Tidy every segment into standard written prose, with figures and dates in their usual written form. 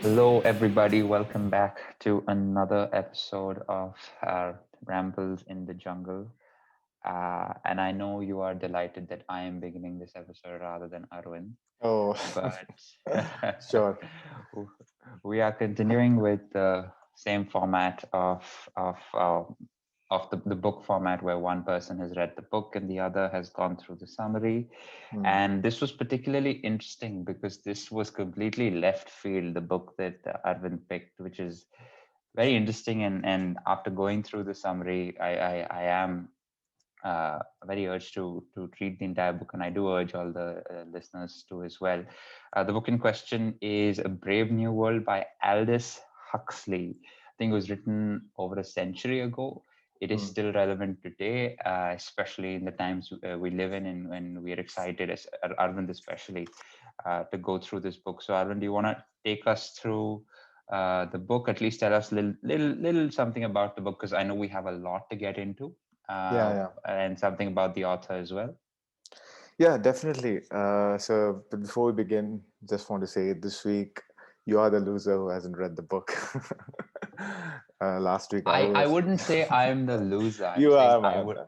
Hello, everybody. Welcome back to another episode of our Rambles in the Jungle. And I know you are delighted that I am beginning this episode rather than Arvind, Oh, but sure. we are continuing with the same format of the book format where one person has read the book and the other has gone through the summary. Hmm. And this was particularly interesting because this was completely left field, the book that Arvind picked, which is very interesting. And after going through the summary, I am very urged to read the entire book, and I do urge all the listeners to as well. The book in question is A Brave New World by Aldous Huxley. I think it was written over a century ago. It is Hmm. still relevant today, especially in the times we live in, and when we are excited, as Arvind especially, to go through this book. So, Arvind, do you want to take us through the book? At least tell us little something about the book, because I know we have a lot to get into, Yeah, yeah. and something about the author as well. Yeah, definitely. But before we begin, just want to say this week, you are the loser who hasn't read the book. Last week, I I was. wouldn't say I'm the loser. I'm You saying are, man.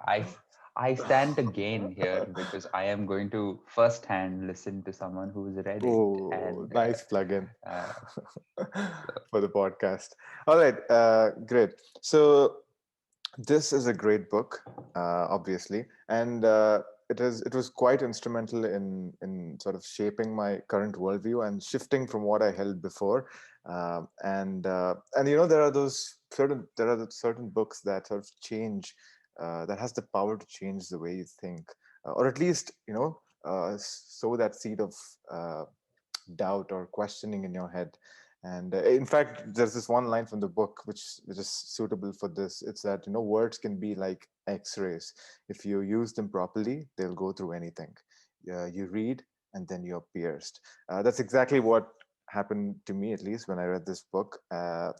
I stand to gain here because I am going to firsthand listen to someone who's read it. Oh, And nice plug-in uh, for the podcast. All right, great. So this is a great book, obviously, and it was quite instrumental in sort of shaping my current worldview and shifting from what I held before. And there are certain books that sort of change, that has the power to change the way you think, or at least sow that seed of uh, doubt or questioning in your head. And in fact, there's this one line from the book which is suitable for this. It's that words can be like X-rays. If you use them properly, they'll go through anything. You read and then you're pierced. That's exactly what happened to me, at least when I read this book uh,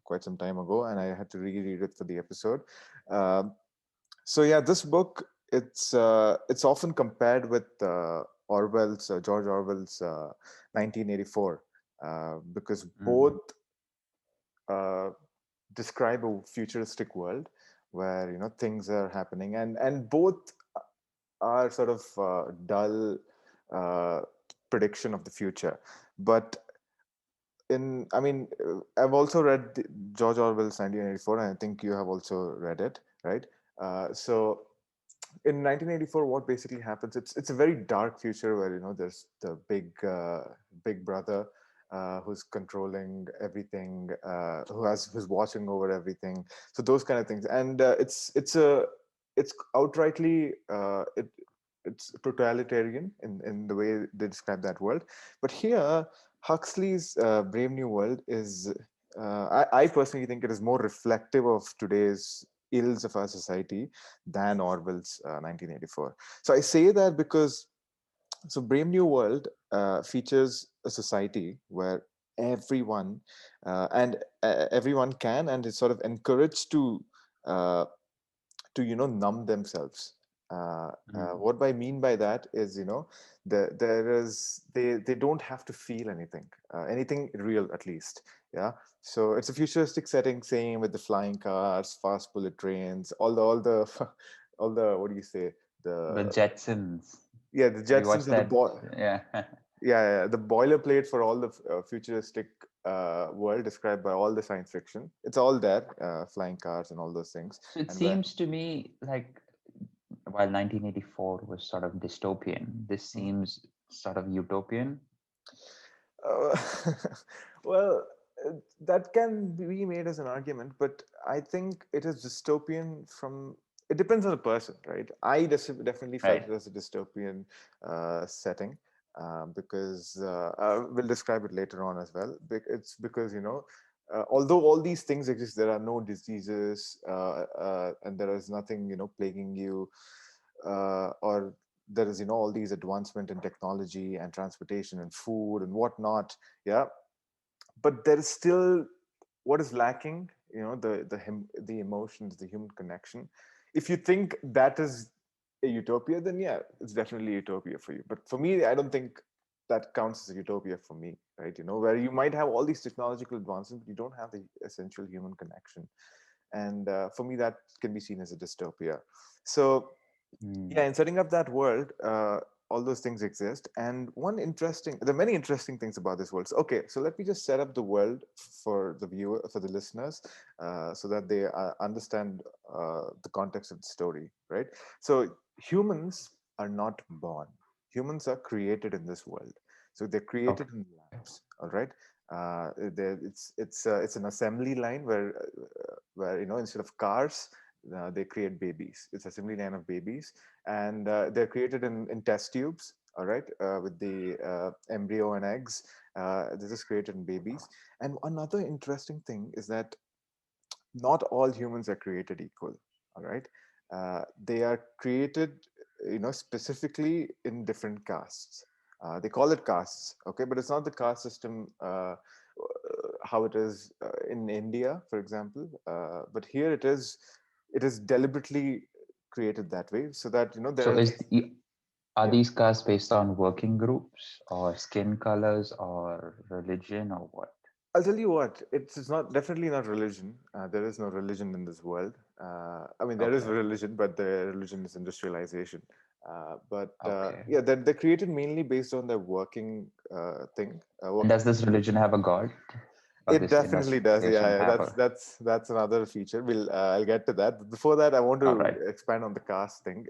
quite some time ago, and I had to reread it for the episode. Um so yeah, this book, it's often compared with George Orwell's 1984, because mm, both uh, describe a futuristic world where things are happening, and both are sort of dull uh, prediction of the future. But I've also read George Orwell's 1984, and I think you have also read it, right? So in 1984, what basically happens, it's a very dark future where there's the big brother, who's controlling everything, who's watching over everything. So those kind of things. And it's outrightly it's totalitarian in the way they describe that world. But here, Huxley's Brave New World is, I personally think it is more reflective of today's ills of our society than Orwell's 1984. So I say that because, so Brave New World features a society where everyone everyone can and is sort of encouraged uh, to numb themselves. mm, What I mean by that is, they don't have to feel anything real, at least. Yeah. So it's a futuristic setting, same with the flying cars, fast bullet trains, all the all the, what do you say, the the Jetsons. yeah, the Have you Jetsons watched are the that? Yeah. yeah, the boilerplate for all the futuristic world described by all the science fiction. It's all there, flying cars and all those things. So it And where seems to me like while 1984 was sort of dystopian, this seems sort of utopian. Uh, well, that can be made as an argument, but I think it is dystopian from. It depends on the person, right? Definitely felt Right. it as a dystopian setting, because we'll describe it later on as well. It's because although all these things exist, there are no diseases, and there is nothing plaguing you, or there is all these advancement in technology and transportation and food and whatnot. Yeah, but there is still, what is lacking the emotions, the human connection. If you think that is a utopia, then yeah, it's definitely utopia for you. But for me, I don't think that counts as a utopia for me, right? Where you might have all these technological advances, but you don't have the essential human connection. And for me, that can be seen as a dystopia. So Mm. yeah, in setting up that world, all those things exist. And there are many interesting things about this world. So, okay, so let me just set up the world for the viewer, for the listeners, so that they understand the context of the story, right? So humans are not born. Humans are created in this world. So they're Okay. created in labs, all right? It's an assembly line where instead of cars, they create babies. It's assembly line of babies, and they're created in test tubes, all right, with the embryo and eggs. This is created in babies. And another interesting thing is that not all humans are created equal, all right. They are created, specifically in different castes. They call it castes, okay, but it's not the caste system how it is in India, for example. But here it is deliberately created that way, so that there So are these. are Yeah, these castes based on working groups or skin colors or religion or what? I'll tell you what, it's not definitely not religion. There is no religion in this world. I mean, there is Okay. religion, but the religion is industrialization. But Okay. yeah, they're created mainly based on their working thing, And does working this group. religion have a god? Or It this definitely does. Yeah, industrialization yeah, have that's a that's that's another feature. I'll get to that. But before that, I want all to right. expand on the caste thing.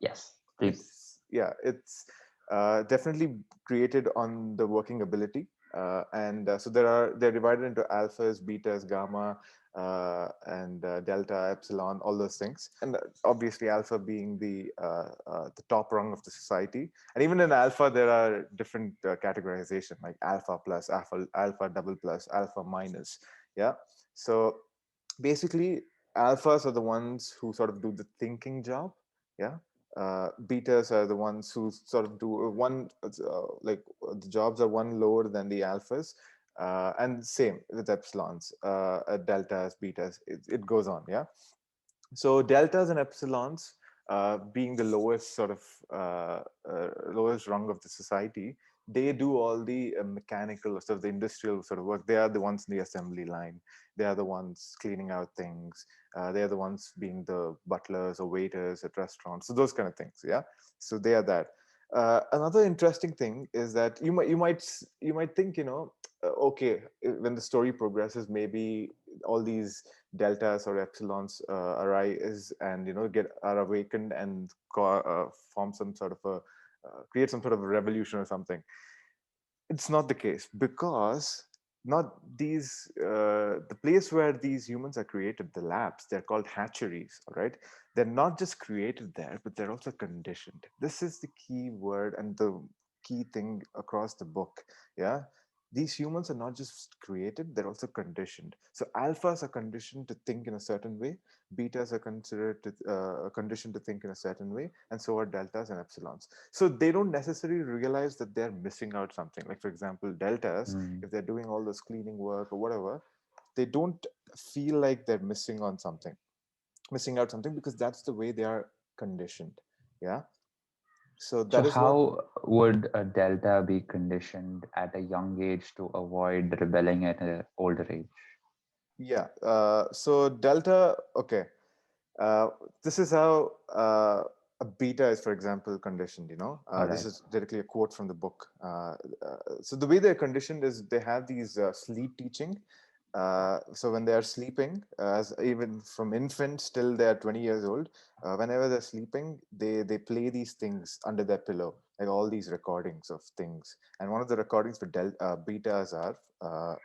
Yes, please. It's definitely created on the working ability, and so they're divided into alphas, betas, gamma, and delta, epsilon, all those things. And obviously alpha being the top rung of the society. And even in alpha there are different categorization, like alpha plus, alpha double plus, alpha minus. Yeah. So basically alphas are the ones who sort of do the thinking job. Yeah. Betas are the ones who sort of do the jobs are one lower than the alphas. And same with epsilons, deltas, betas, it goes on. Yeah. So deltas and epsilons, being the lowest lowest rung of the society, they do all the mechanical sort of the industrial sort of work. They are the ones in the assembly line. They are the ones cleaning out things. They are the ones being the butlers or waiters at restaurants. So those kind of things. Yeah. So they are that. Another interesting thing is that you might think, okay, when the story progresses, maybe all these deltas or epsilons arise and get are awakened and form some sort of a create some sort of a revolution or something. It's not the case, because not these the place where these humans are created, the labs, they're called hatcheries, all right. They're not just created there, but they're also conditioned. This is the key word and the key thing across the book. Yeah. These humans are not just created, they're also conditioned. So alphas are conditioned to think in a certain way, betas are conditioned to think in a certain way, and so are deltas and epsilons. So they don't necessarily realize that they're missing out something. Like, for example, deltas, Mm. if they're doing all this cleaning work or whatever, they don't feel like they're missing out something, because that's the way they are conditioned. Yeah. So So that is what. how would a delta be conditioned at a young age to avoid rebelling at an older age? Yeah. So delta, okay. uh, this is how a beta is, for example, conditioned. All This right. is directly a quote from the book. So the way they're conditioned is they have these sleep teaching. So when they are sleeping, as even from infants till they are 20 years old, whenever they're sleeping, they play these things under their pillow, like all these recordings of things. And one of the recordings for betas are,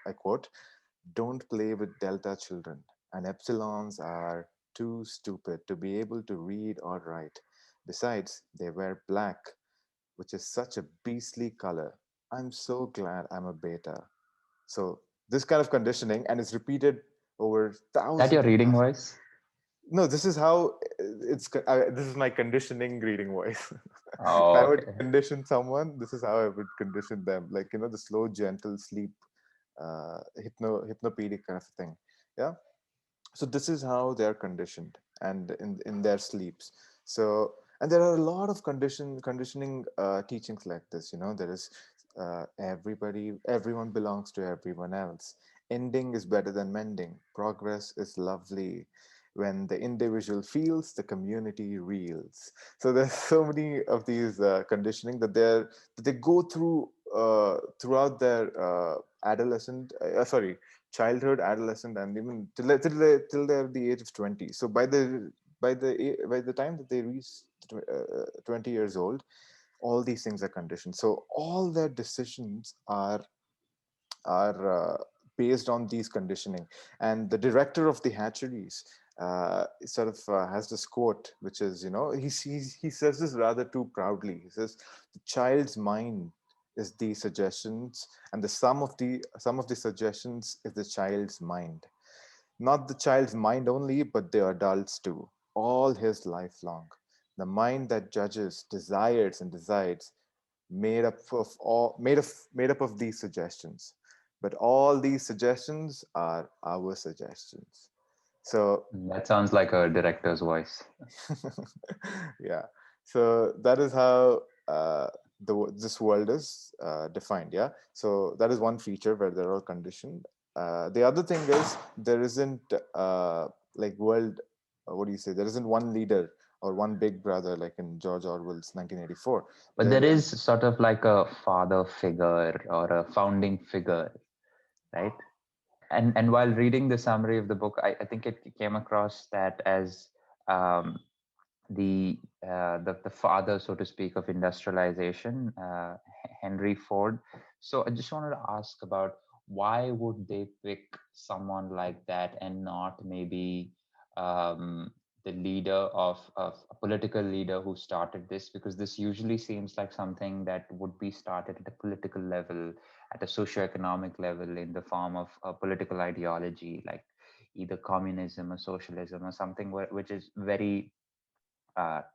I quote, "Don't play with delta children, and epsilons are too stupid to be able to read or write. Besides, they wear black, which is such a beastly color. I'm so glad I'm a beta." So this kind of conditioning, and it's repeated over That your thousands and reading thousands. voice? No, this is how this is my conditioning reading voice. If I Oh, would okay. condition someone, this is how I would condition them. Like, the slow, gentle sleep, hypnopedic kind of thing. Yeah. So this is how they are conditioned, and in their sleeps. So, and there are a lot of conditioning teachings like this. There is everyone belongs to everyone else. Ending is better than mending. Progress is lovely. When the individual feels, the community reels. So there's so many of these conditioning that they go through throughout their childhood, adolescent, and even till they're the age of 20. So by the time that they reach 20 years old, all these things are conditioned. So all their decisions are based on these conditioning. And the director of the hatcheries has this quote, which is, he says this rather too proudly. He says, "The child's mind is the suggestions, and the sum of the suggestions is the child's mind. Not the child's mind only, but the adults too, all his life long. The mind that judges, desires, and decides, made up of these suggestions. But all these suggestions are our suggestions." So That sounds like a director's voice. yeah, so that is how this world is defined. Yeah, so that is one feature where they're all conditioned. The other thing is there isn't like world what do you say, there isn't one leader or one big brother like in George Orwell's 1984. But there There is is. sort of like a father figure or a founding figure, right? And while reading the summary of the book, I think it came across that as um, the father, so to speak, of industrialization, Henry Ford. So I just wanted to ask about why would they pick someone like that and not maybe the leader of a political leader who started this, because this usually seems like something that would be started at a political level, at a socio-economic level, in the form of a political ideology like either communism or socialism or something which is very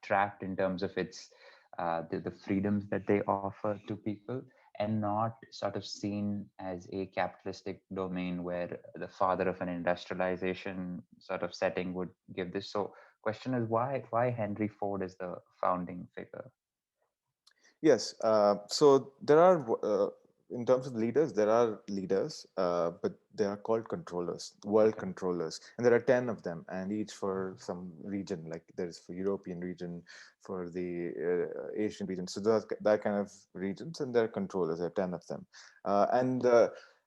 trapped in terms of its the freedoms that they offer to people, and not sort of seen as a capitalistic domain where the father of an industrialization sort of setting would give this. So question is, why Henry Ford is the founding figure? Yes. So there are, in terms of leaders, there are leaders, but they are called controllers, world controllers, and there are 10 of them, and each for some region. Like there is for European region, for the Asian region. So that kind of regions, and there are controllers. There are 10 of them, and.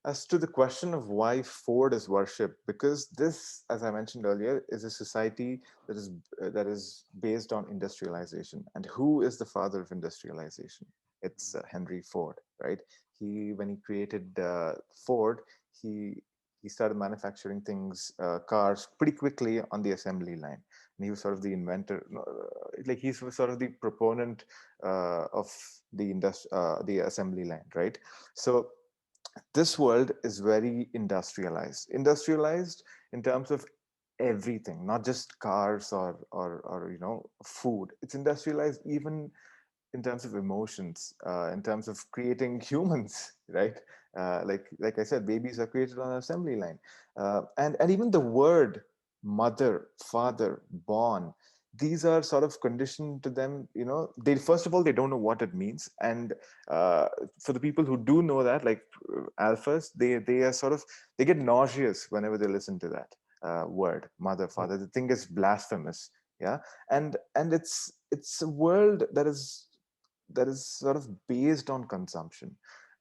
As to the question of why Ford is worshipped, because this, as I mentioned earlier, is a society that is based on industrialization. And who is the father of industrialization? It's Henry Ford, right? When he created Ford, he he started manufacturing cars pretty quickly on the assembly line. And he was sort of the inventor, no, like he's sort of the proponent of the assembly line, right? So this world is very industrialized in terms of everything, not just cars or food. It's industrialized even in terms of emotions, in terms of creating humans, right? Like I said, babies are created on an assembly line, and even the word mother, father, born. These are sort of conditioned to them. They, first of all, they don't know what it means, and for the people who do know that, like alphas, they are sort of, they get nauseous whenever they listen to that word, mother, father. They think it's blasphemous. Yeah, and it's a world that is sort of based on consumption,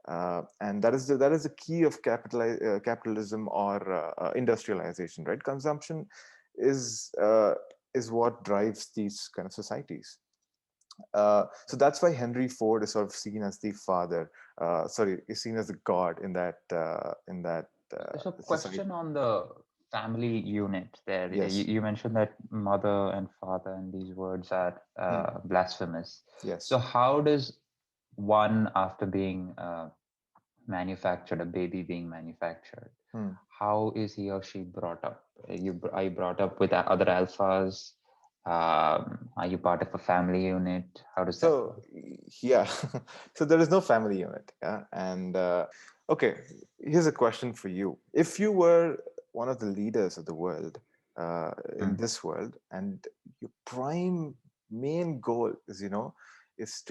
and that is the key of capitalism or industrialization, right? Consumption is uh, is what drives these kind of societies. So that's why Henry Ford is sort of seen as the father. Sorry, is seen as the god in that So society. question on the family unit there. Yes. You mentioned that mother and father and these words are Hmm. blasphemous. So Yes. how does one, after being manufactured, a baby being manufactured, Hmm. how is he or she brought up? Are you brought up with other alphas? Are you part of a family unit? How does that So work? yeah, so there is no family unit. Yeah, and okay, here's a question for you. If you were one of the leaders of the world, in Mm. this world, and your prime main goal is, is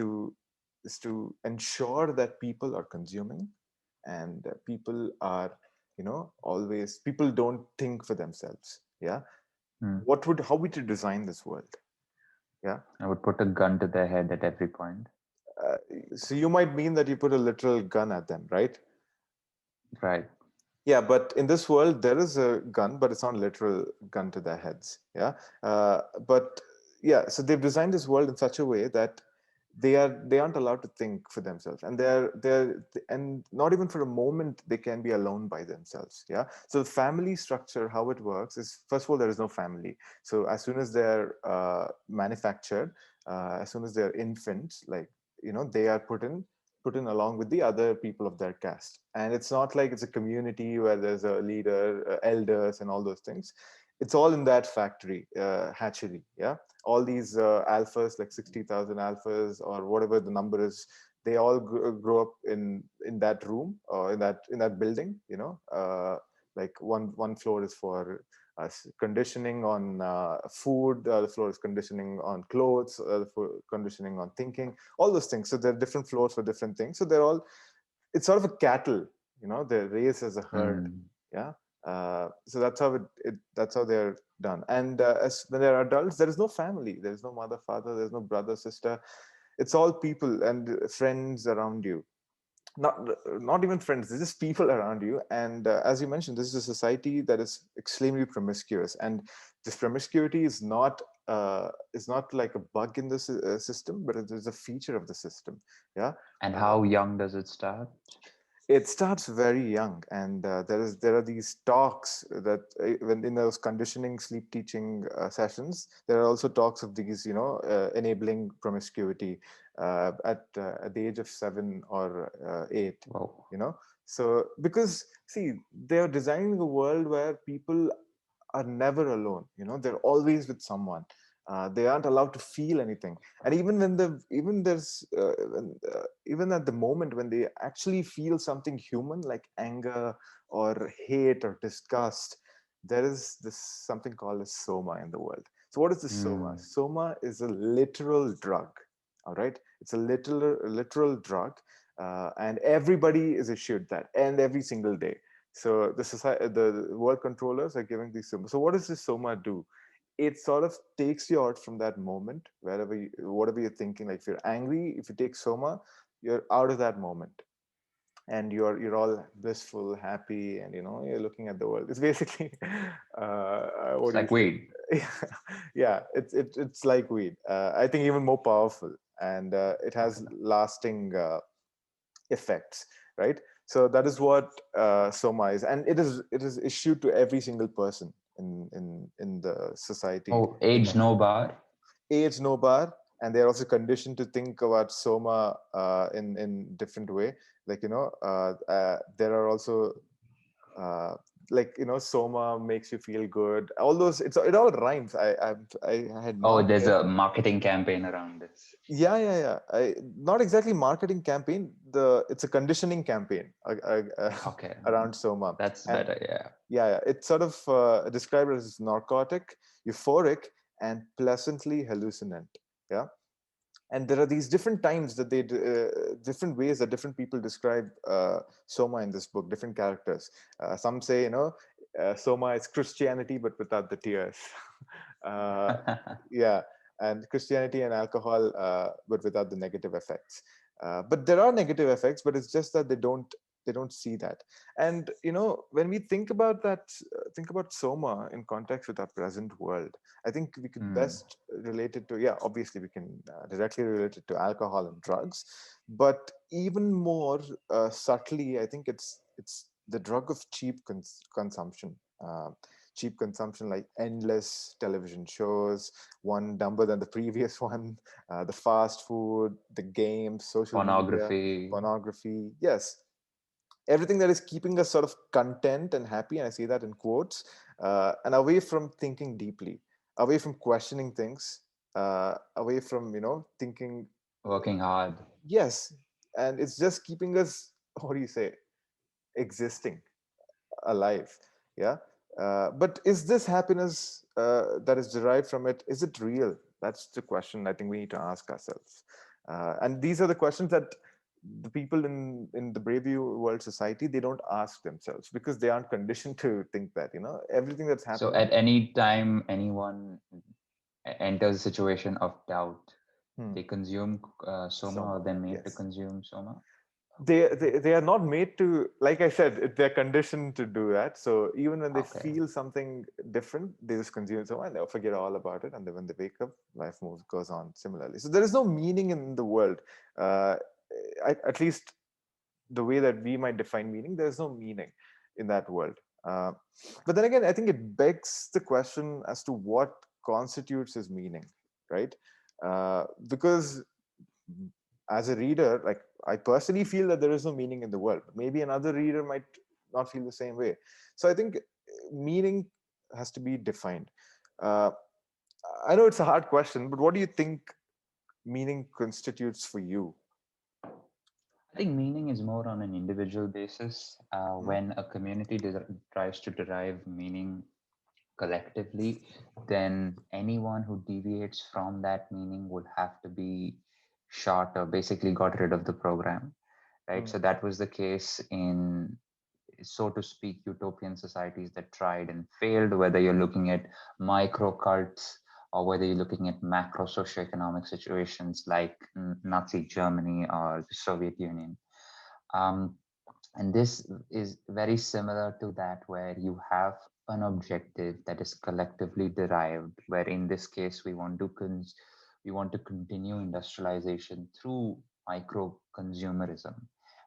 to ensure that people are consuming, and people are, always, people don't think for themselves. Yeah. Mm. How would you design this world? Yeah. I would put a gun to their head at every point. uh, so you might mean that you put a literal gun at them, right? Right. Yeah, but in this world there is a gun, but it's not literal gun to their heads. Yeah. But yeah, so they've designed this world in such a way that they aren't allowed to think for themselves, and and not even for a moment they can be alone by themselves. Yeah. So the family structure, how it works is, first of all, there is no family. So as soon as they're manufactured, as soon as they're infants, like, they are put in along with the other people of their caste. And it's not like it's a community where there's a leader, elders, and all those things. It's all in that factory, hatchery. Yeah. All these alphas, like 60,000 alphas or whatever the number is, they all grow up in that room, or in that building. Like one floor is for conditioning on food, the other floor is conditioning on clothes, conditioning on thinking, all those things. So there are different floors for different things. So they're all, it's sort of a cattle, they're raised as a herd. Mm. Yeah. So that's how that's how they're done. And as when they're adults, there is no family, there is no mother, father, there's no brother, sister. It's all people and friends around you. Not even friends, there's just people around you. And as you mentioned, this is a society that is extremely promiscuous, and this promiscuity is not like a bug in the system, but it is a feature of the system. Yeah. And uh, how young does it start? it starts very young, and there are these talks that, when in those conditioning sleep teaching sessions, there are also talks of these, enabling promiscuity at the age of 7 or 8. Wow. You know, so because, see, they are designing a world where people are never alone. They're always with someone. They aren't allowed to feel anything. And even when even at the moment when they actually feel something human, like anger or hate or disgust, there is this something called as soma in the world. So what is the soma? Mm. Soma is a literal drug. All right. It's a literal drug. And everybody is issued that, and every single day. So the world controllers are giving these soma. So what does this soma do? It sort of takes you out from that moment, whatever you're thinking. Like, if you're angry, if you take soma, you're out of that moment, and you're all blissful, happy, and you're looking at the world. It's basically It's what do you like say? weed. Yeah, it's like weed. I think even more powerful, and it has lasting effects, right? So that is what soma is, and it is issued to every single person in the society. Oh, age no bar. Age no bar. And they're also conditioned to think about soma in different way. Like, there are also uh, like, soma makes you feel good, all those. It all rhymes. I had Oh, not there's read. a marketing campaign around this. Yeah, yeah, yeah. Not exactly marketing campaign. It's a conditioning campaign Okay, around soma. that's And better. Yeah. yeah, yeah, it's sort of described as narcotic, euphoric, and pleasantly hallucinant. Yeah. And there are these different times that different ways that different people describe soma in this book. Different characters. Some say, soma is Christianity but without the tears. uh, yeah. And Christianity and alcohol, but without the negative effects. But there are negative effects, but it's just that they don't see that. And when we think about that, think about soma in context with our present world, I think we could Hmm. best relate it to, yeah, obviously we can directly relate it to alcohol and drugs, but even more subtly, I think it's the drug of cheap consumption. Cheap consumption, like endless television shows, one dumber than the previous one, the fast food, the games, social media, Pornography. pornography. Yes, everything that is keeping us sort of content and happy, and I say that in quotes, and away from thinking deeply, away from questioning things, away from thinking. Working hard. Yes, and it's just keeping us, what do you say, existing, alive. Yeah. But is this happiness that is derived from it, is it real? That's the question I think we need to ask ourselves. And these are the questions that the people in the Brave New World society, they don't ask themselves because they aren't conditioned to think that, everything that's So happening. at any time anyone enters a situation of doubt, Hmm. they consume soma, or Soma, they're made to yes. consume soma. They are not made to, like I said, they're conditioned to do that. So even when they Okay. feel something different, they just consume so and they'll forget all about it, and then when they wake up, life moves goes on similarly. So there is no meaning in the world. uh, at least the way that we might define meaning, there's no meaning in that world. uh, but then again, I think it begs the question as to what constitutes as meaning, right? Because as a reader, like, I personally feel that there is no meaning in the world. Maybe another reader might not feel the same way. So I think meaning has to be defined. Uh, I know it's a hard question, but what do you think meaning constitutes for you? I think meaning is more on an individual basis. Hmm? When a community tries to derive meaning collectively, then anyone who deviates from that meaning would have to be shot or basically got rid of the program, right? Hmm. So that was the case in, so to speak, utopian societies that tried and failed, whether you're looking at micro cults or whether you're looking at macro socioeconomic situations like Nazi Germany or the Soviet Union. Um, and this is very similar to that, where you have an objective that is collectively derived, where in this case we want to continue industrialization through micro consumerism,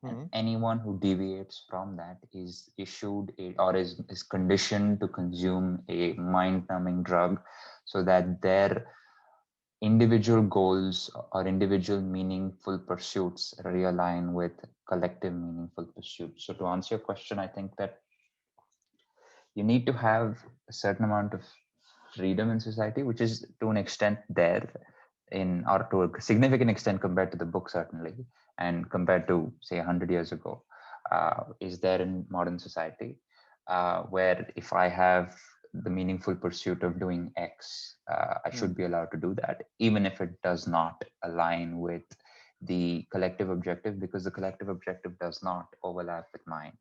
and Hmm. anyone who deviates from that is issued is conditioned to consume a mind-numbing drug, so that their individual goals or individual meaningful pursuits realign with collective meaningful pursuits. So to answer your question, I think that you need to have a certain amount of freedom in society, which is to an extent there in, or to a significant extent compared to the book, certainly, and compared to, say, 100 years ago, is there in modern society, where if I have the meaningful pursuit of doing X, I Hmm. should be allowed to do that, even if it does not align with the collective objective, because the collective objective does not overlap with mine.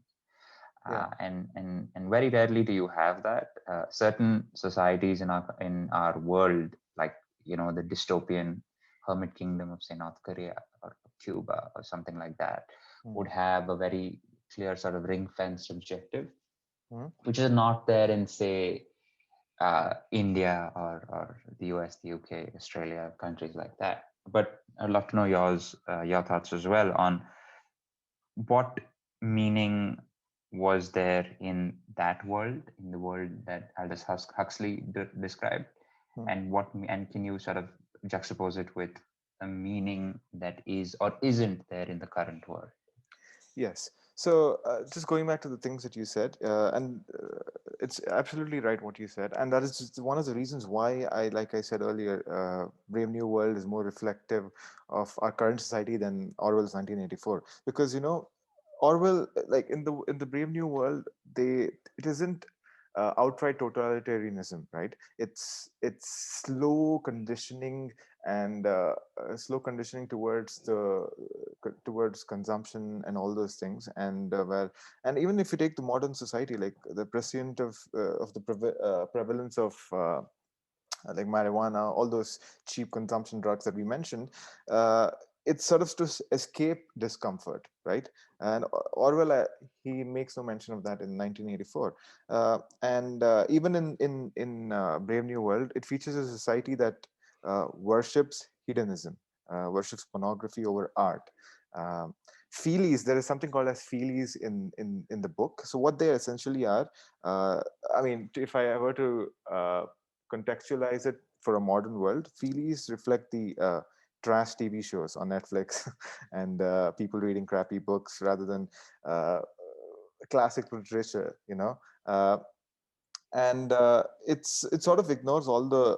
Yeah. And very rarely do you have that. Certain societies in our world, like, the dystopian hermit kingdom of, say, North Korea or Cuba or something like that, Hmm. would have a very clear sort of ring fenced objective, Hmm. which is not there in, say, India or the US, the UK, Australia, countries like that. But I'd love to know your thoughts as well on what meaning was there in that world, in the world that Aldous Huxley described, Hmm. and can you sort of juxtapose it with a meaning that is or isn't there in the current world? Yes. So just going back to the things that you said, and it's absolutely right what you said, and that is just one of the reasons why like I said earlier, Brave New World is more reflective of our current society than Orwell's 1984, because Orwell, like in the Brave New World, it isn't outright totalitarianism, right? It's slow conditioning and slow conditioning towards consumption and all those things, and and even if you take the modern society, like the prescient of the prevalence of like marijuana, all those cheap consumption drugs that we mentioned, uh, it's sort of to escape discomfort, right? And Orwell, he makes no mention of that in 1984. And even in Brave New World, it features a society that worships hedonism, worships pornography over art. Um, Feelies, there is something called as feelies in the book. So what they essentially are, uh, I mean, if I were to contextualize it for a modern world, feelies reflect the trash TV shows on Netflix and people reading crappy books rather than uh, classic literature, Uh, and it sort of ignores all the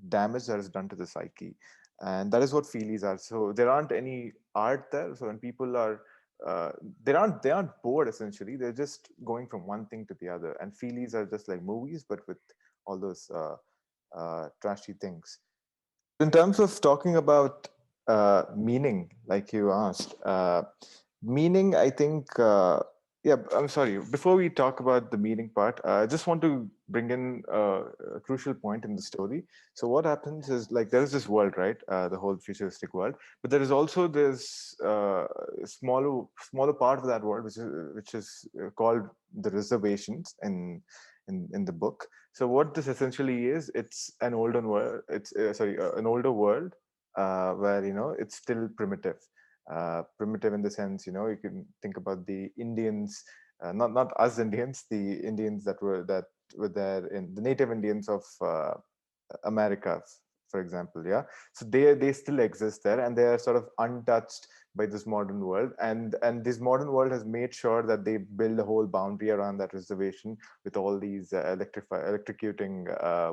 damage that is done to the psyche, and that is what feelies are. So there aren't any art there. So when people are uh, they aren't bored. Essentially, they're just going from one thing to the other. And feelies are just like movies, but with all those trashy things. In terms of talking about meaning, like you asked, meaning, I think, yeah, I'm sorry. Before we talk about the meaning part, I just want to bring in a crucial point in the story. So, what happens is like there is this world, right? The whole futuristic world, but there is also this smaller part of that world, which is called the reservations in the book. So what this essentially is, it's an older world. It's sorry, an older world where it's still primitive. Primitive in the sense, you can think about the Indians, not us Indians, the Indians that were there in the native Indians of America, for example. Yeah, so they still exist there, and they are sort of untouched by this modern world, and this modern world has made sure that they build a whole boundary around that reservation with all these electrocuting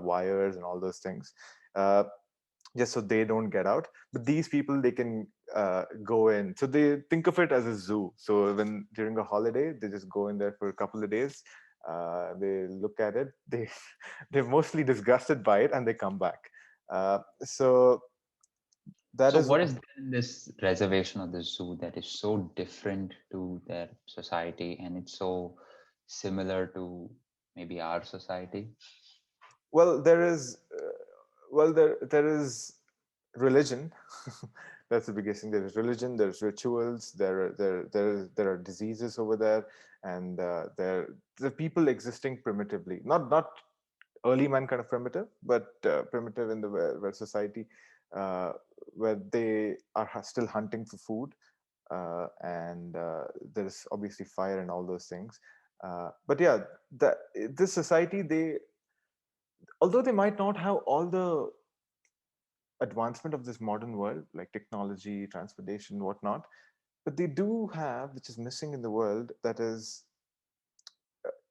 wires and all those things, just so they don't get out. But these people, they can go in. So they think of it as a zoo. So when during a holiday, they just go in there for a couple of days. They look at it. They're mostly disgusted by it, and they come back. So that So is what one. is there in this reservation or this zoo that is so different to their society, and it's so similar to maybe our society? Well, there is religion. That's the biggest thing. There is religion. There's rituals. There are diseases over there, and there are people existing primitively. Not early man kind of primitive, but primitive in the where society, uh, where they are still hunting for food, and there's obviously fire and all those things. But yeah, that this society, they although they might not have all the advancement of this modern world, like technology, transportation, whatnot, but they do have, which is missing in the world, that is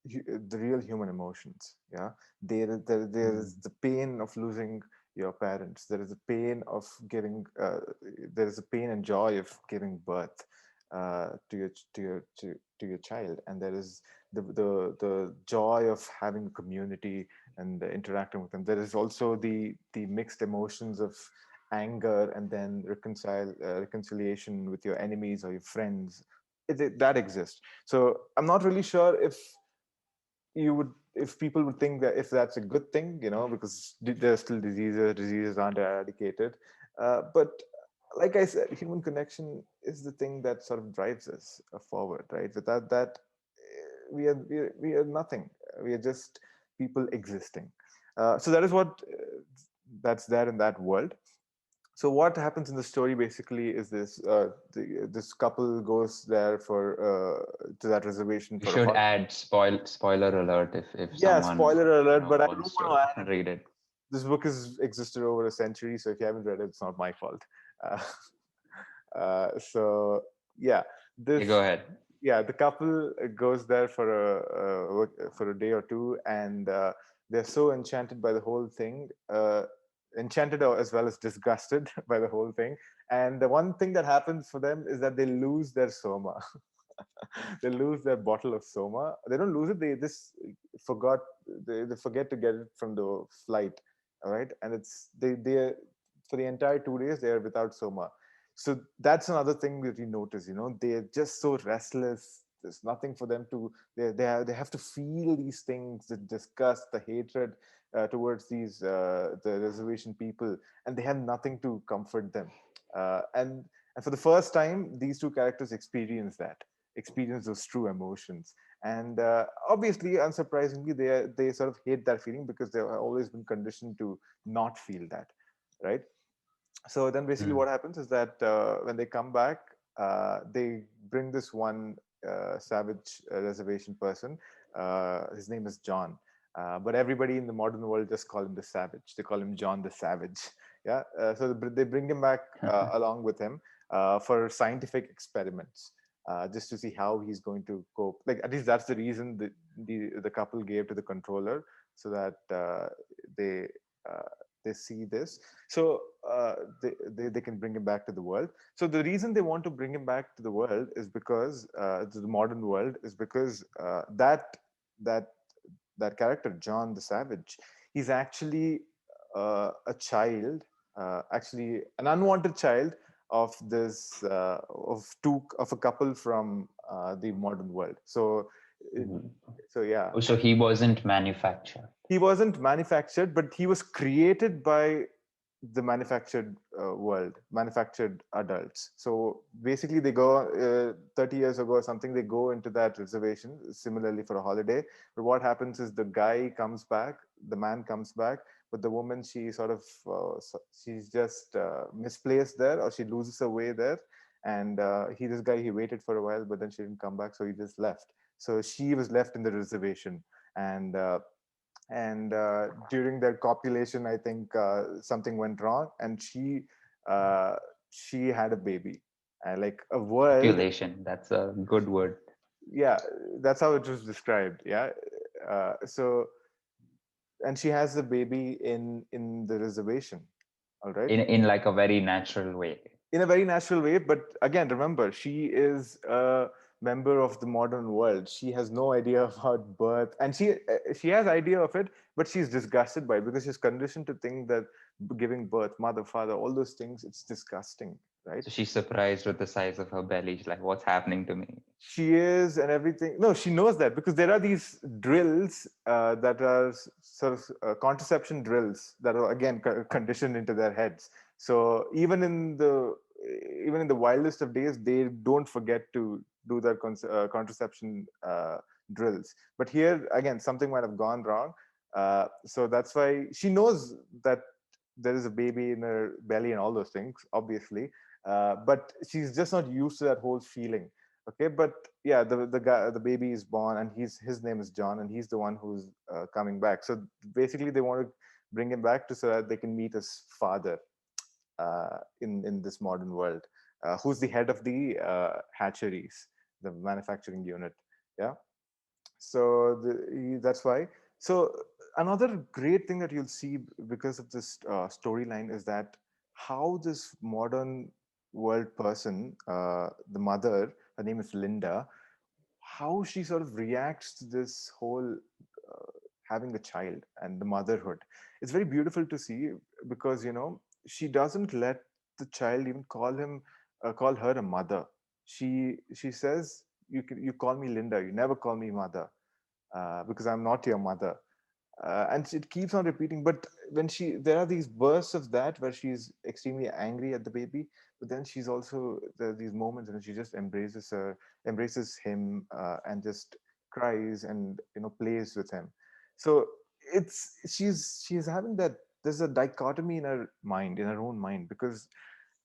the real human emotions. Yeah, there is Mm. the pain of losing your parents. There is a pain of giving. There is a pain and joy of giving birth to your child, and there is the joy of having a community and interacting with them. There is also the mixed emotions of anger, and then reconciliation with your enemies or your friends. That exists. So I'm not really sure if people would think that if that's a good thing, because there's still diseases aren't eradicated. But like I said, human connection is the thing that sort of drives us forward, right? Without that, we are nothing. We are just people existing. So that is what that's there in that world. So what happens in the story basically is this couple goes there for to that reservation We for a should hot. add spoiler alert if Yeah, someone spoiler alert, but I don't wants want to to add read anything. it. This book has existed over a century, so if you haven't read it, it's not my fault. Uh, so yeah, Yeah, go this ahead. the couple goes there for a day or two, and they're so enchanted by the whole thing, enchanted as well as disgusted by the whole thing. And the one thing that happens for them is that they lose their soma. They lose their bottle of soma. They don't lose it. They just forgot. They forget to get it from the flight. All right, and it's they for the entire 2 days they are without soma. So that's another thing that you notice. They're just so restless. There's nothing for them to. They have to feel these things, the disgust, the hatred towards the reservation people, and they have nothing to comfort them. And for the first time, these two characters experience those true emotions. And obviously, unsurprisingly, they sort of hate that feeling because they've always been conditioned to not feel that, right? So then basically Mm. what happens is that when they come back, they bring this one savage reservation person. His name is John, but everybody in the modern world just call him the savage. They call him John the Savage. Yeah, so they bring him back along with him for scientific experiments, just to see how he's going to cope. Like, at least that's the reason the couple gave to the controller, so that they they see this. So they can bring him back to the world. So the reason they want to bring him back to the world is because to the modern world is because that that character John the Savage, he's actually a child, actually an unwanted child of this of a couple from the modern world. So it, Mhm. so yeah, Oh, so he wasn't manufactured. he wasn't manufactured, but he was created by the manufactured world, manufactured adults. So basically, they go 30 years ago or something. They go into that reservation similarly for a holiday. But what happens is the guy comes back, the man comes back, but the woman, she sort of she's just misplaced there, or she loses her way there. And this guy, he waited for a while, but then she didn't come back, so he just left. So she was left in the reservation, and during their copulation, I think something went wrong, and uh, she had a baby, like a world. Population, that's a good word. Yeah, that's how it was described. Yeah, so and she has the baby in the reservation. All right, In like a very natural way. in a very natural way. But again, remember, she is a member of the modern world. She has no idea about birth, and she has idea of it, but she's disgusted by it because she's conditioned to think that giving birth, mother, father, all those things, it's disgusting, right? So she's surprised with the size of her belly. She's like, what's happening to me? She is, and everything. No, she knows that because there are these drills that are sort of contraception drills that are again conditioned into their heads. So even in the wildest of days, they don't forget to do their contraception drills. But here again, something might have gone wrong. So that's why she knows that there is a baby in her belly and all those things, obviously. But she's just not used to that whole feeling. Okay, but yeah, the baby is born, and his name is John, and he's the one who's coming back. So basically, they want to bring him back to so that they can meet his father in this modern world, who's the head of the hatcheries, the manufacturing unit. Yeah, so that's why. So another great thing that you'll see because of this storyline is that how this modern world person, the mother, her name is Linda, how she sort of reacts to this whole having a child and the motherhood. It's very beautiful to see because she doesn't let the child even call her a mother. She says, you call me Linda, you never call me mother, because I'm not your mother. And it keeps on repeating. But there are these bursts of that where she's extremely angry at the baby, but then she's also there are these moments and she just embraces him, and just cries and plays with him. So she's having that. There's a dichotomy in her mind, in her own mind, because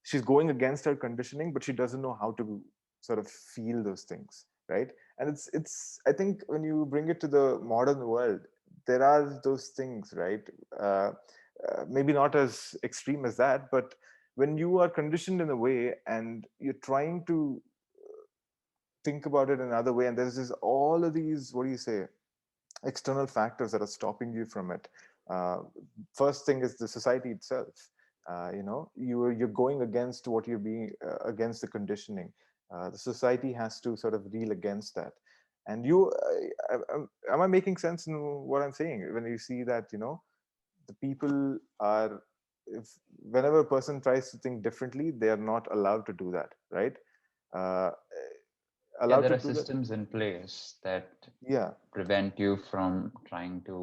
she's going against her conditioning, but she doesn't know how to sort of feel those things, right? And it's I think when you bring it to the modern world, there are those things, right? uh, Maybe not as extreme as that, but when you are conditioned in a way and you're trying to think about it in another way, and there's this all of these, what do you say, external factors that are stopping you from it. uh, First thing is the society itself. You're going against what you're being against the conditioning. The society has to sort of deal against that. And am I making sense in what I'm saying when you see that the people are, if whenever a person tries to think differently, they are not allowed to do that, right? uh, Yeah, Allowed there to are do that. systems in place that Yeah. prevent you from trying to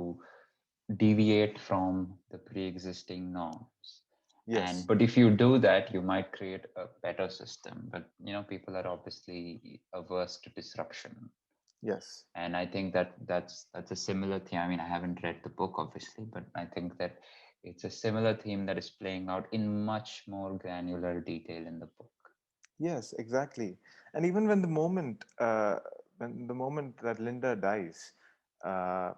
deviate from the pre-existing norms. And Yes. but if you do that, you might create a better system. But people are obviously averse to disruption. Yes. And I think that that's a similar theme. I mean, I haven't read the book obviously, but I think that it's a similar theme that is playing out in much more granular detail in the book. Yes, exactly. And even when the moment that Linda dies, uh,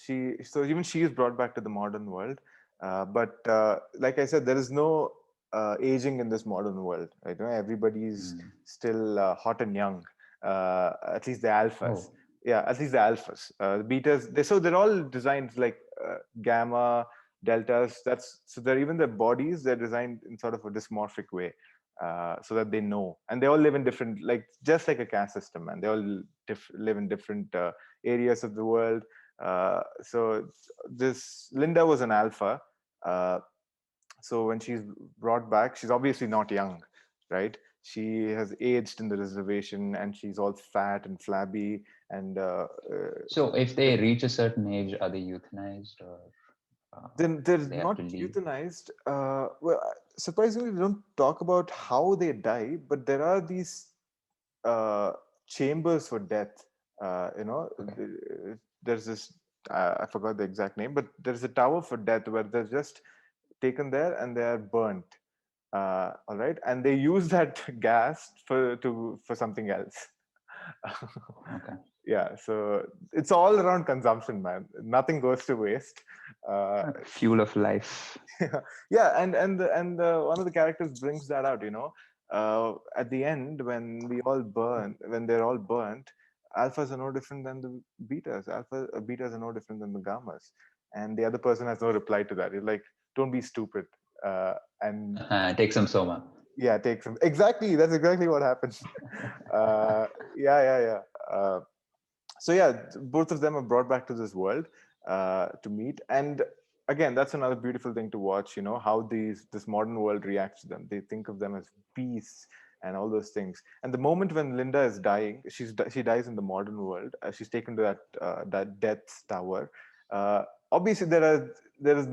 even she is brought back to the modern world. But like I said, there is no aging in this modern world. Right? Everybody's Mm. still hot and young. At least the alphas. Oh, Yeah, at least the alphas. The betas. They're all designed like gamma. deltas. That's so they're even their bodies, they're designed in sort of a dysmorphic way, so that they know, and they all live in different, like just like a caste system, and they all live in different areas of the world. So this Linda was an alpha. Uh, so when she's brought back, she's obviously not young, right? She has aged in the reservation, and she's all fat and flabby, and So if they reach a certain age, are they euthanized, or then they're they have to not leave? euthanized. Well, surprisingly, they don't talk about how they die, but there are these uh, chambers for death. Okay. There's this. I forgot the exact name, but there's a tower for death where they're just taken there and they are burnt. All right, and they use that gas for something else. Okay. Yeah, so it's all around consumption, man. Nothing goes to waste. Uh, Fuel of life. yeah, and one of the characters brings that out. At the end, when they're all burnt, alphas are no different than the betas. Betas are no different than the gammas, and the other person has no reply to that. You're like, don't be stupid. And Take some soma. yeah, take some. Exactly, that's exactly what happens. uh, yeah. So yeah, both of them are brought back to this world to meet, and again, that's another beautiful thing to watch. How this modern world reacts to them. They think of them as beasts and all those things. And the moment when Linda is dying, she dies in the modern world. She's taken to that death tower. uh, Obviously there is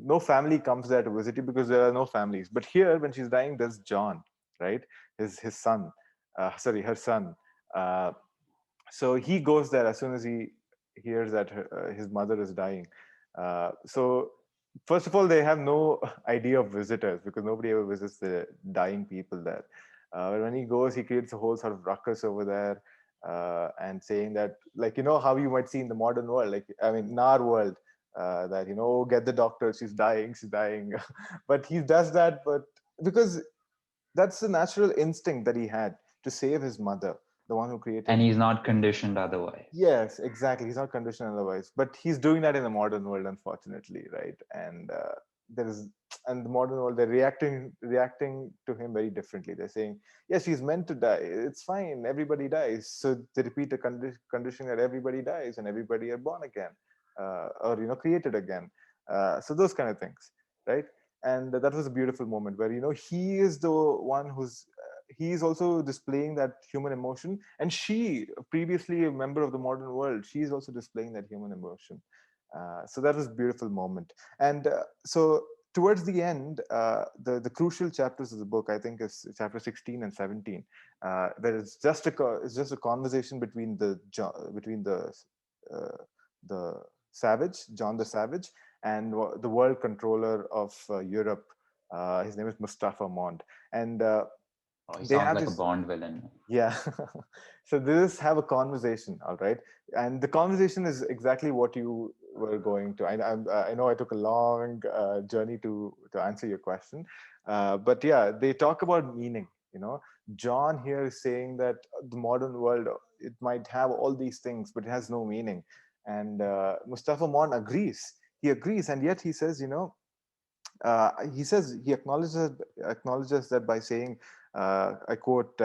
no family comes there to visit you, because there are no families. But here, when she's dying, there's John, right? His son, sorry, her son. uh, so he goes there as soon as he hears that his mother is dying. So first of all, they have no idea of visitors, because nobody ever visits the dying people there. But when he goes, he creates a whole sort of ruckus over there, and saying that, like, how you might see in the modern world, like, I mean, in our world, that, "Oh, get the doctor, she's dying." But he does that, but because that's the natural instinct that he had to save his mother, the one who And created. he's not conditioned otherwise. Yes, exactly. He's not conditioned otherwise, but he's doing that in the modern world, unfortunately, right? And there is, and the modern world, they're reacting to him very differently. They're saying, yes, he's meant to die. It's fine. Everybody dies. So they repeat the condition that everybody dies and everybody are born again, or created again. So those kind of things, right? And that was a beautiful moment where he is the one who's he is also displaying that human emotion, and she, previously a member of the modern world, she is also displaying that human emotion. So that was a beautiful moment. And so towards the end, the crucial chapters of the book, I think, is chapter 16 and 17, where it's just a conversation between uh, the savage, John the Savage, and the world controller of Europe. His name is Mustafa Mond, and Oh, he they sounds have like a this. Bond villain. Yeah. So they just have a conversation, all right? And the conversation is exactly what you were going to. I know I took a long journey to answer your question, but yeah, they talk about meaning. John here is saying that the modern world, it might have all these things, but it has no meaning. And Mustafa Mon agrees. He agrees, and yet he says, he acknowledges that by saying, I quote.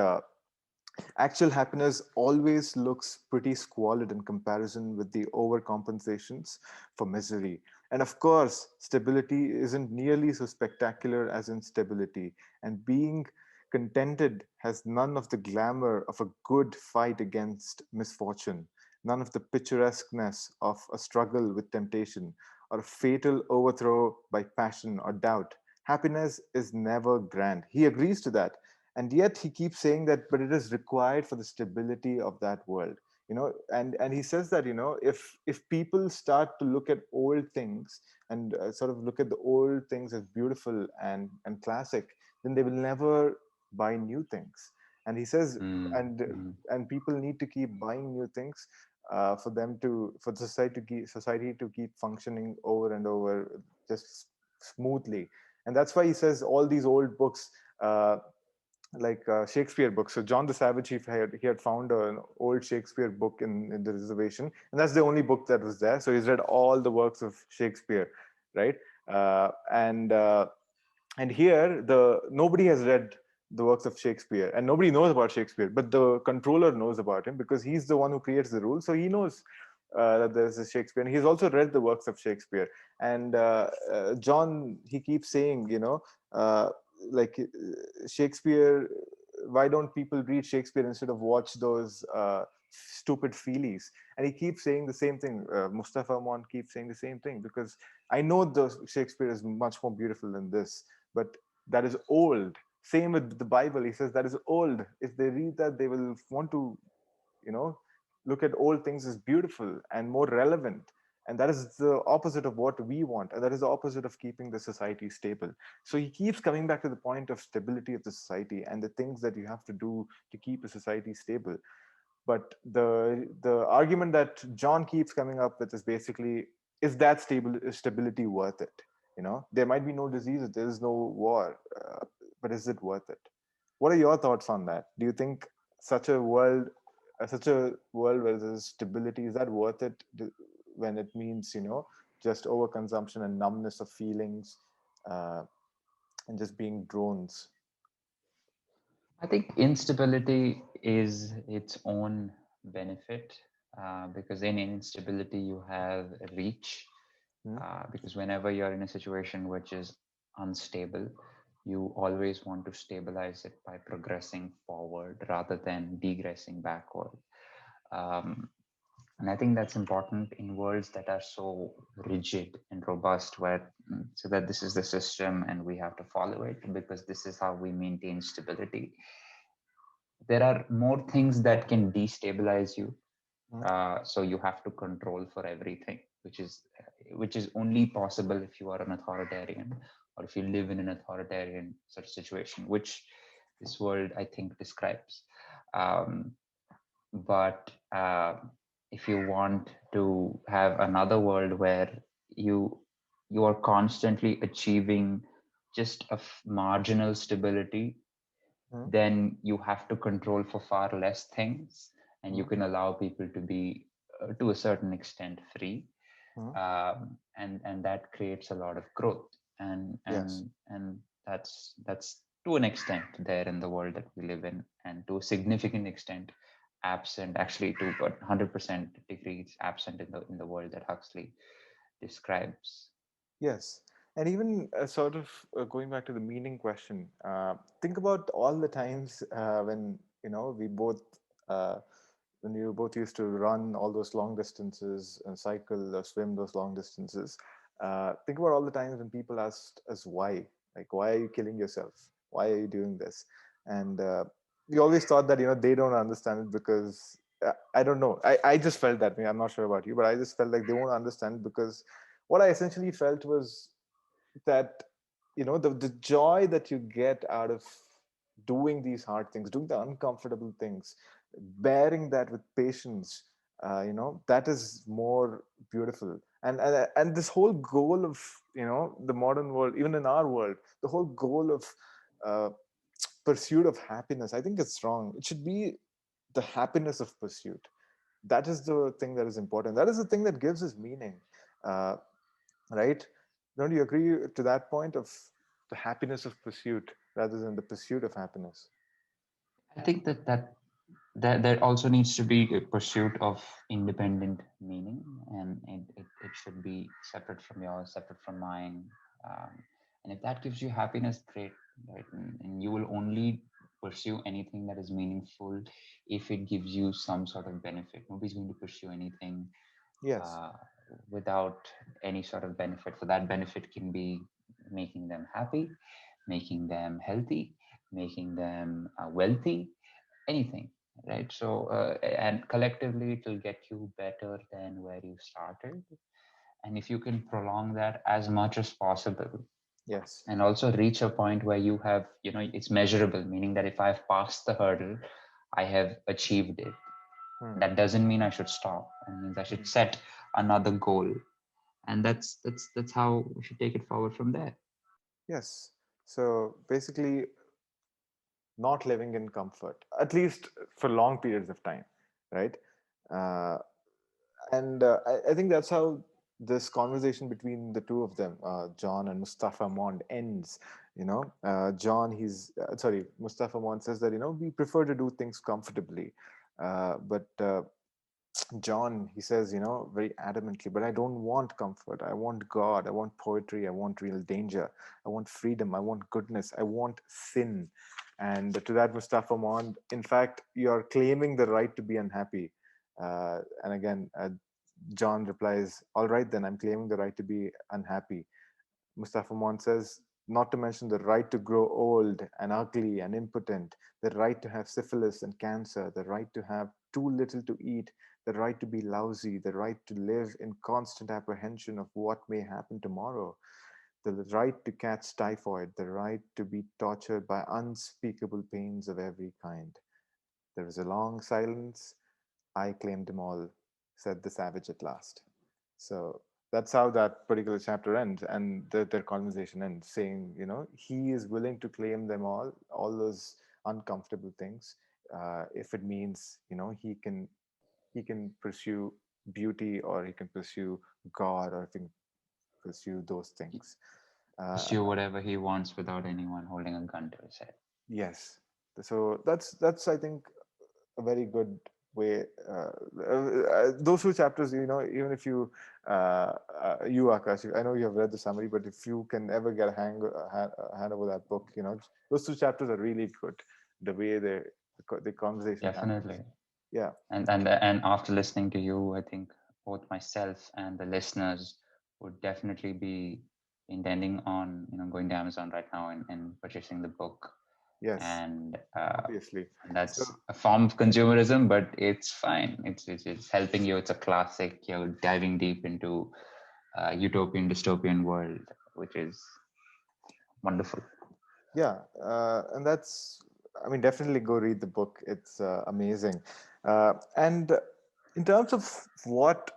Actual happiness always looks pretty squalid in comparison with the overcompensations for misery. And of course, stability isn't nearly so spectacular as instability. And being contented has none of the glamour of a good fight against misfortune, none of the picturesqueness of a struggle with temptation, or a fatal overthrow by passion or doubt. Happiness is never grand. He agrees to that, and yet he keeps saying that, but it is required for the stability of that world. And he says that, if people start to look at old things, and sort of look at the old things as beautiful and classic, then they will never buy new things. And he says, Mm, and mm. and people need to keep buying new things, for the society to keep functioning over and over, just smoothly. And that's why he says all these old books, like Shakespeare books. So John the Savage, he had found an old Shakespeare book in the reservation, and that's the only book that was there. So he's read all the works of Shakespeare, right? And here the nobody has read the works of Shakespeare, and nobody knows about Shakespeare, but the controller knows about him because he's the one who creates the rules, so he knows that there's a Shakespeare, and he's also read the works of Shakespeare. And John, he keeps saying, uh, like Shakespeare, why don't people read Shakespeare instead of watch those stupid feelies? And he keeps saying the same thing. Mustafa Mon keeps saying the same thing, because I know the Shakespeare is much more beautiful than this, but that is old. Same with the Bible. He says that is old. If they read that, they will want to, you know, look at old things as beautiful and more relevant. And that is the opposite of what we want. And that is the opposite of keeping the society stable. So he keeps coming back to the point of stability of the society and the things that you have to do to keep a society stable. But the argument that John keeps coming up with is basically, is that stability worth it? There might be no diseases, there is no war, but is it worth it? What are your thoughts on that? Do you think such a world, such a world where there's stability, is that worth it? When it means, just overconsumption and numbness of feelings, uh, and just being drones. I think instability is its own benefit, because in instability you have reach. Hmm? Because whenever you're in a situation which is unstable, you always want to stabilize it by progressing forward rather than degressing backward. Um, and I think that's important in worlds that are so rigid and robust, where so that this is the system and we have to follow it because this is how we maintain stability. There are more things that can destabilize you, Hmm? so you have to control for everything, which is only possible if you are an authoritarian or if you live in an authoritarian such situation, which this world I think describes. um, but if you want to have another world where you you are constantly achieving just a marginal stability, Hmm? then you have to control for far less things, and you Hmm? can allow people to be to a certain extent free. Hmm? And that creates a lot of growth, and Yes. and and that's to an extent there in the world that we live in, and to a significant extent absent, actually to 100% degrees absent in the world that Huxley describes. Yes. And even sort of going back to the meaning question, think about all the times when, we both, uh, when you both used to run all those long distances and cycle or swim those long distances. Think about all the times when people asked us why, like, why are you killing yourself? Why are you doing this? And we always thought that, they don't understand it because I don't know. I just felt that way. I'm not sure about you, but I just felt like they won't understand because what I essentially felt was that, the joy that you get out of doing these hard things, doing the uncomfortable things, bearing that with patience, that is more beautiful. And this whole goal of, the modern world, even in our world, the whole goal of uh, pursuit of happiness, I think it's wrong. It should be the happiness of pursuit. That is the thing that is important. That is the thing that gives us meaning. uh, right? Don't you agree to that point of the happiness of pursuit rather than the pursuit of happiness? I think that there also needs to be a pursuit of independent meaning, and it should be separate from yours, separate from mine. And if that gives you happiness, great, right? And you will only pursue anything that is meaningful if it gives you some sort of benefit. Nobody's going to pursue anything Yes. uh, without any sort of benefit. So that benefit can be making them happy, making them healthy, making them wealthy, anything, right? So and collectively it will get you better than where you started. And if you can prolong that as much as possible, Yes. and also reach a point where you have, it's measurable, meaning that if I've passed the hurdle, I have achieved it. Hmm. That doesn't mean I should stop. It means I should set another goal, and that's how we should take it forward from there. Yes. So basically, not living in comfort, at least for long periods of time, right? Uh, and I think that's how this conversation between the two of them, John and Mustafa Mond, ends. John, Mustafa Mond says that, we prefer to do things comfortably. But John, he says, very adamantly, but I don't want comfort. I want God. I want poetry. I want real danger. I want freedom. I want goodness. I want sin. And to that, Mustafa Mond, in fact, you're claiming the right to be unhappy. And again, John replies, all right, then I'm claiming the right to be unhappy. Mustafa Mon says, not to mention the right to grow old and ugly and impotent, the right to have syphilis and cancer, the right to have too little to eat, the right to be lousy, the right to live in constant apprehension of what may happen tomorrow, the right to catch typhoid, the right to be tortured by unspeakable pains of every kind. There was a long silence. I claimed them all, said the savage at last. So that's how that particular chapter ends, and their conversation ends, saying, he is willing to claim them all those uncomfortable things, if it means, he can pursue beauty, or he can pursue God, or he can pursue those things. Uh, Pursue whatever he wants without anyone holding a gun to his head. yes. So that's I think a very good way. Those two chapters, even if you Akash, I know you have read the summary, but if you can ever get a hand over that book, those two chapters are really good. The way the conversation happens. Definitely. Yeah. And after listening to you, I think both myself and the listeners would definitely be intending on going to Amazon right now and purchasing the book. Yes. And Obviously. So that's a form of consumerism, but it's fine. It's helping you. It's a classic. You're diving deep into utopian dystopian world, which is wonderful. yeah, and that's. I mean, definitely go read the book. It's amazing. And in terms of what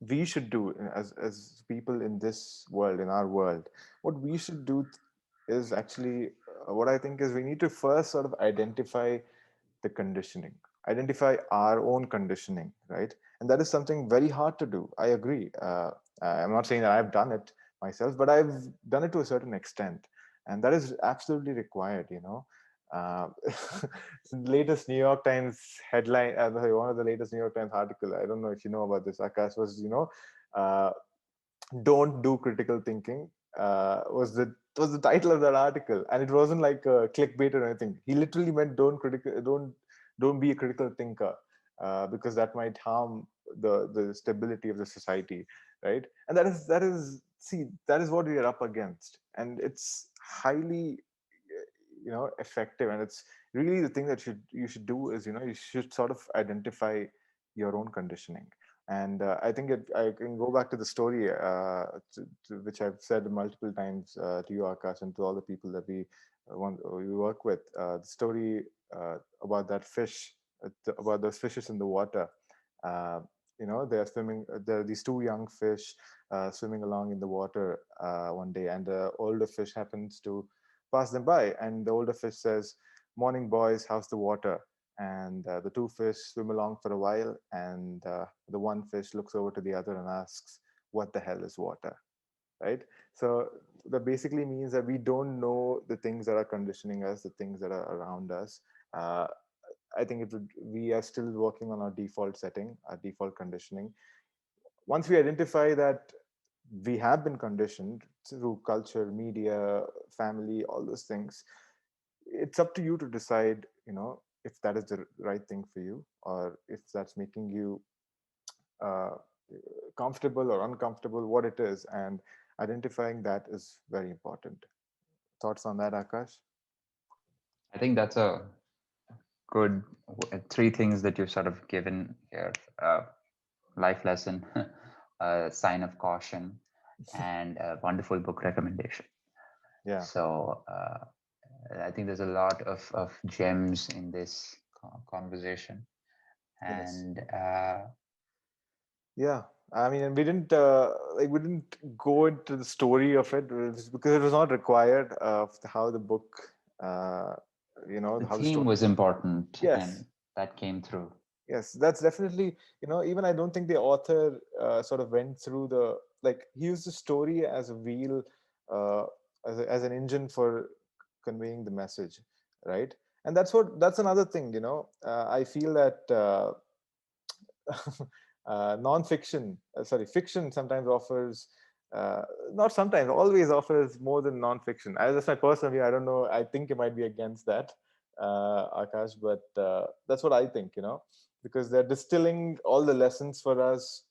we should do as people in this world, in our world, what we should do is actually, what I think is, we need to first sort of identify the conditioning, identify our own conditioning, right? And that is something very hard to do. I agree. I'm not saying that I've done it myself, but I've done it to a certain extent, and that is absolutely required. uh, latest New York Times headline, one of the latest New York Times article, I don't know if you know about this, Akash, was, uh, don't do critical thinking, was the title of that article, and it wasn't like a clickbait or anything. He literally meant don't be a critical thinker, because that might harm the stability of the society, right? And that is see, that is what we are up against, and it's highly effective, and it's really the thing that you should do is, you should sort of identify your own conditioning. And I think I can go back to the story, which I've said multiple times, to you, Akash, and to all the people that we work with. The story about that fish, about those fishes in the water. Uh, they are swimming. There are these two young fish swimming along in the water one day, and the older fish happens to pass them by, and the older fish says, "Morning, boys. How's the water?" And the two fish swim along for a while, and the one fish looks over to the other and asks, "What the hell is water?" Right? So that basically means that we don't know the things that are conditioning us, the things that are around us. uh, I think we are still working on our default setting, our default conditioning. Once we identify that we have been conditioned through culture, media, family, all those things, it's up to you to decide, if that is the right thing for you, or if that's making you uh, comfortable or uncomfortable, what it is. And identifying that is very important. Thoughts on that, Akash? I think that's a good three things that you've sort of given here: life lesson, a sign of caution, and a wonderful book recommendation. Yeah. So I think there's a lot of gems in this conversation. Yes. And Yeah. I mean, and we didn't go into the story of it, because it was not required of how the book, the how the theme story. was important, Yes. and that came through. Yes, that's definitely, even I don't think the author sort of went through like he used the story as a wheel, uh, as an engine for conveying the message, right? And that's another thing, I feel that non-fiction, sorry, fiction sometimes offers, uh, not sometimes, always offers more than non-fiction. That's my personal view. I don't know. I think it might be against that, Akash, but that's what I think. Because they're distilling all the lessons for us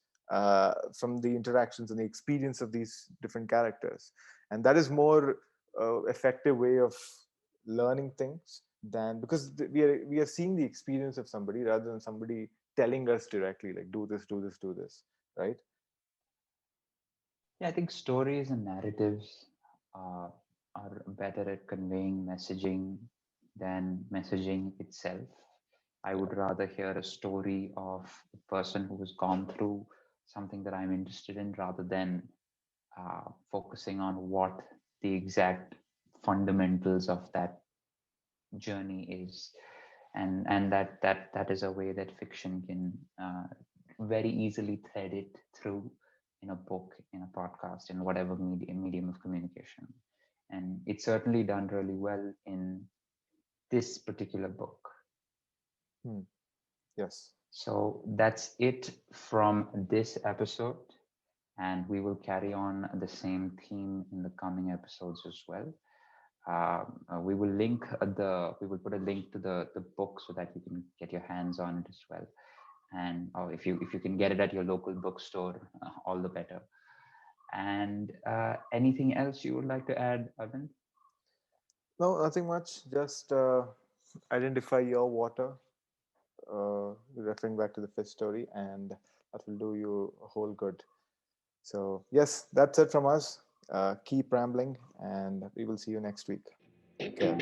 from the interactions and the experience of these different characters, and that is more effective way of learning things than, because we are seeing the experience of somebody rather than somebody telling us directly, like, do this, do this, do this, right? Yeah, I think stories and narratives uh, are better at conveying messaging than messaging itself. I would rather hear a story of a person who has gone through something that I'm interested in rather than focusing on what the exact fundamentals of that journey is. And that is a way that fiction can very easily thread it through in a book, in a podcast, in whatever medium of communication. And it's certainly done really well in this particular book. Hmm. Yes. So that's it from this episode, and we will carry on the same theme in the coming episodes as well. We will put a link to the book so that you can get your hands on it as well. And if you can get it at your local bookstore, all the better. And anything else you would like to add, Arvind? No, nothing much. Just identify your water, referring back to the fish story, and that will do you a whole good. So yes, that's it from us. Keep rambling, and we will see you next week. Take care.